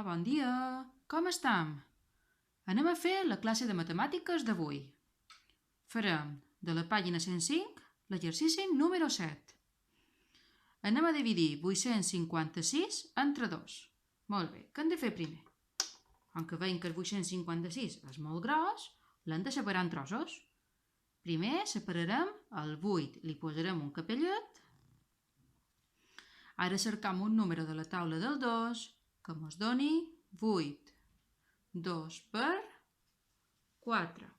bon dia. Com estem? Anem a fer la classe de matemàtiques d'avui. Farem de la pàgina 105 l'exercici número 7. Anem a dividir 856 entre 2. Molt bé, què hem de fer primer? Com que veiem que el 856 és molt gros, l'hem de separar en trossos. Primer separarem el 8, li posarem un capellet. Ara cercam un número de la taula del 2 que ens doni 8. 2 per 4.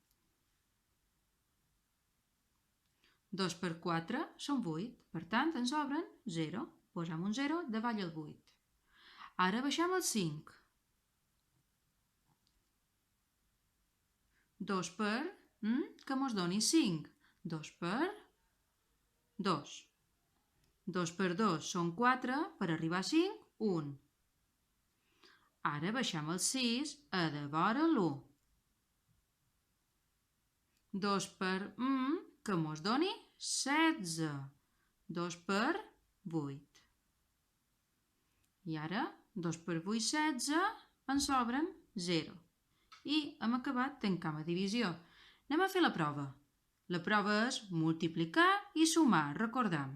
2 per 4 són 8, per tant ens sobren 0. Posem un 0 davall el 8. Ara baixem el 5. 2 per, que ens doni 5. 2 per 2. 2 per 2 són 4, per arribar a 5, 1. Ara baixem el 6 a devora l'1. 2 per, que ens doni 16. 2 per 8. I ara, 2 per 8, 16, ens sobren 0. I hem acabat tancant la divisió. Anem a fer la prova. La prova és multiplicar i sumar, recordem.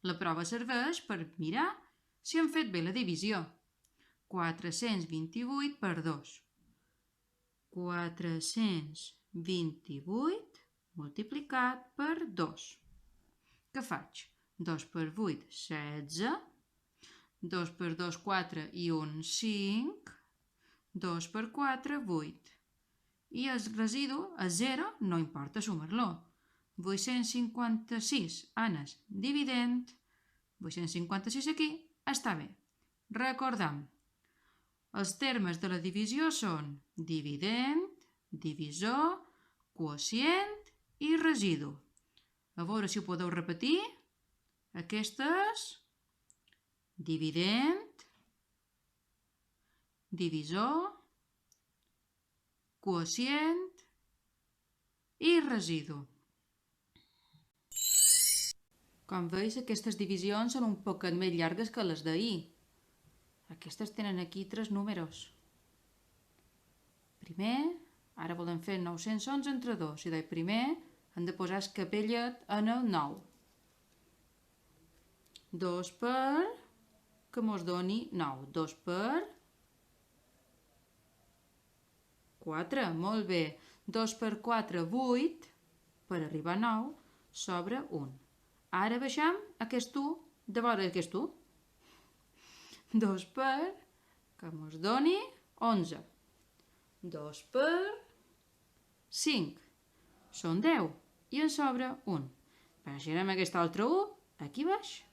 La prova serveix per mirar si hem fet bé la divisió. 428 per 2. 428 multiplicat per 2. Què faig? 2 per 8, 16. 2 per 2, 4 i 1, 5. 2 per 4, 8. I el residu, a 0, no importa sumar-lo. 856 és dividend. 856 aquí està bé. Recordem, els termes de la divisió són dividend, divisor, quocient i residu. A veure si ho podeu repetir. Aquesta és dividend, divisor, quocient i residu. Com veus, aquestes divisions són un poquet més llargues que les d'ahir. Aquestes tenen aquí 3 números. Primer, ara volem fer 911 entre 2. I primer hem de posar el capellet en el 9. 2 per, que ens doni 9. 2 per 4, molt bé. 2 per 4, 8, per arribar a 9, sobra 1. Ara baixem aquest 1 de vora aquest 1. 2 per, que ens doni 11. 2 per 5, són 10, i en sobra 1. Baixarem aquest altre 1 aquí baix.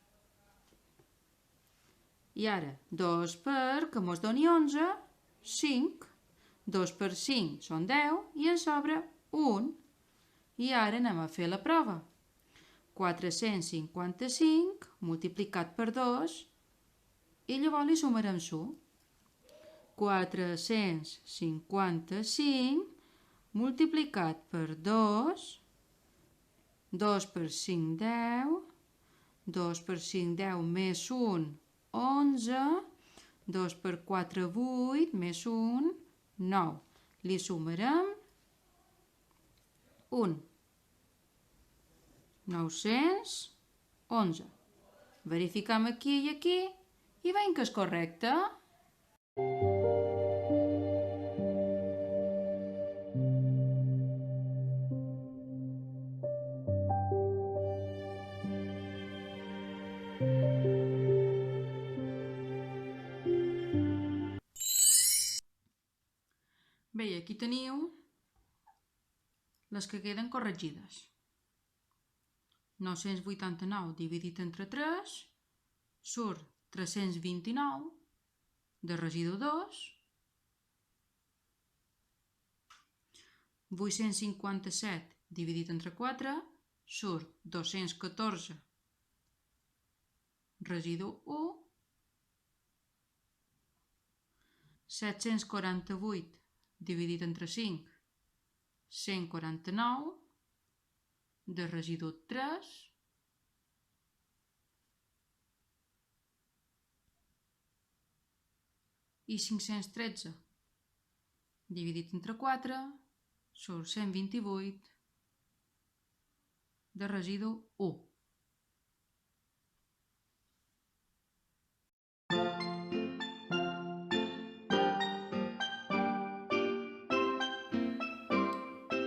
I ara, 2 per, que ens doni 11, 5. 2 per 5 són 10 i en sobra 1. I ara anem a fer la prova. 455 multiplicat per 2 i llavors li sumarem l'1. 455 multiplicat per 2, 2 per 5, 10, 2 per 5, 10, més 1, 11, 2 per 4, 8, més 1, 9. Li sumarem 1. 911. Verificam aquí i aquí i veiem que és correcte. Bé, aquí teniu les que queden corregides. 989 dividit entre 3 surt 329 de residu 2. 857 dividit entre 4 surt 214 residu 1. 748 dividit entre 5, 149 de residu 3. i 513 dividit entre 4 surt 128 de residu 1.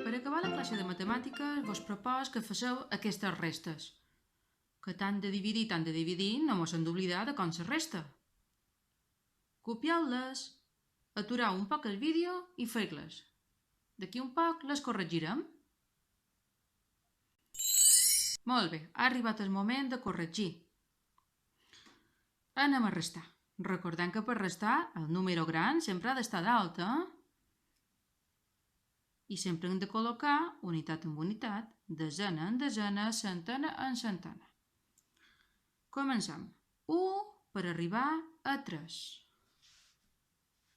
Per acabar la classe de matemàtiques vos propos que faceu aquestes restes, que tant de dividir, no mos hem d'oblidar de com se resta. Copieu-les, atureu un poc el vídeo i feu-les. D'aquí un poc les corregirem. Molt bé, ha arribat el moment de corregir. Anem a restar. Recordem que per restar el número gran sempre ha d'estar dalt, I sempre hem de col·locar unitat en unitat, desena en desena, centena en centena. Comencem. 1 per arribar a 3.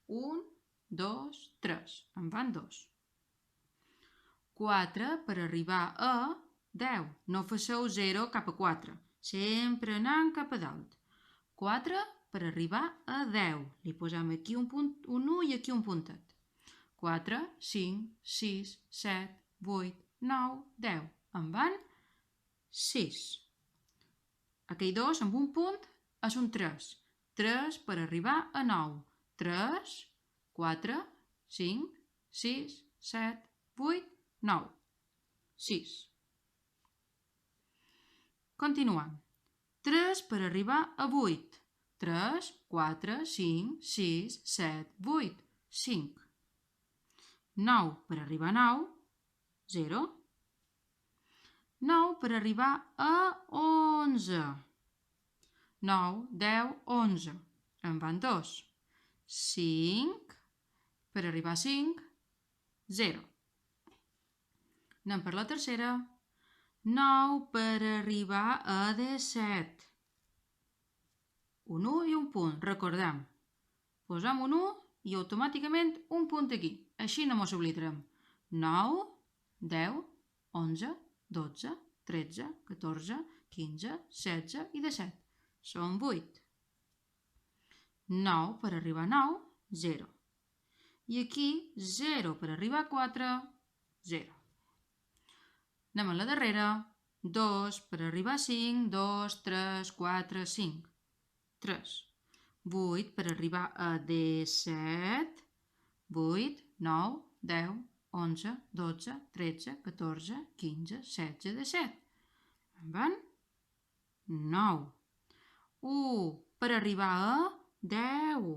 1, 2, 3. En van 2. 4 per arribar a 10. No faceu 0 cap a 4. Sempre anant cap a dalt. 4 per arribar a 10. Li posem aquí un 1 i aquí un puntet. 4, 5, 6, 7, 8, 9, 10. En van 6. Aquell 2 amb un punt és un 3. 3 per arribar a 9. 3, 4, 5, 6, 7, 8, 9. 6. Continuem. 3 per arribar a 8. 3, 4, 5, 6, 7, 8, 5. 9 per arribar a 9, 0. 9 per arribar a 11. 9, 10, 11. En van 2. 5 per arribar a 5, 0. Anem per la tercera. 9 per arribar a 17. Un 1 i un punt, recordem. Posem un 1 i automàticament un punt aquí. Així no mos oblidarem. 9, 10, 11, 12, 13, 14, 15, 16 i 17. Són 8. 9 per arribar a 9, 0. I aquí 0 per arribar a 4, 0. Anem a la darrera. 2 per arribar a 5, 2, 3, 4, 5. 3. 8 per arribar a 17. 8, 9, 10, 11, 12, 13, 14, 15, 16, 17. En van 9. 1 per arribar a 10.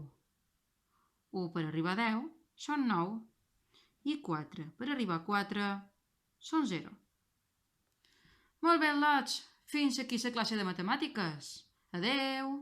1 per arribar a 10 són 9. I 4 per arribar a 4 són 0. Molt bé, lots! Fins aquí la classe de matemàtiques. Adeu!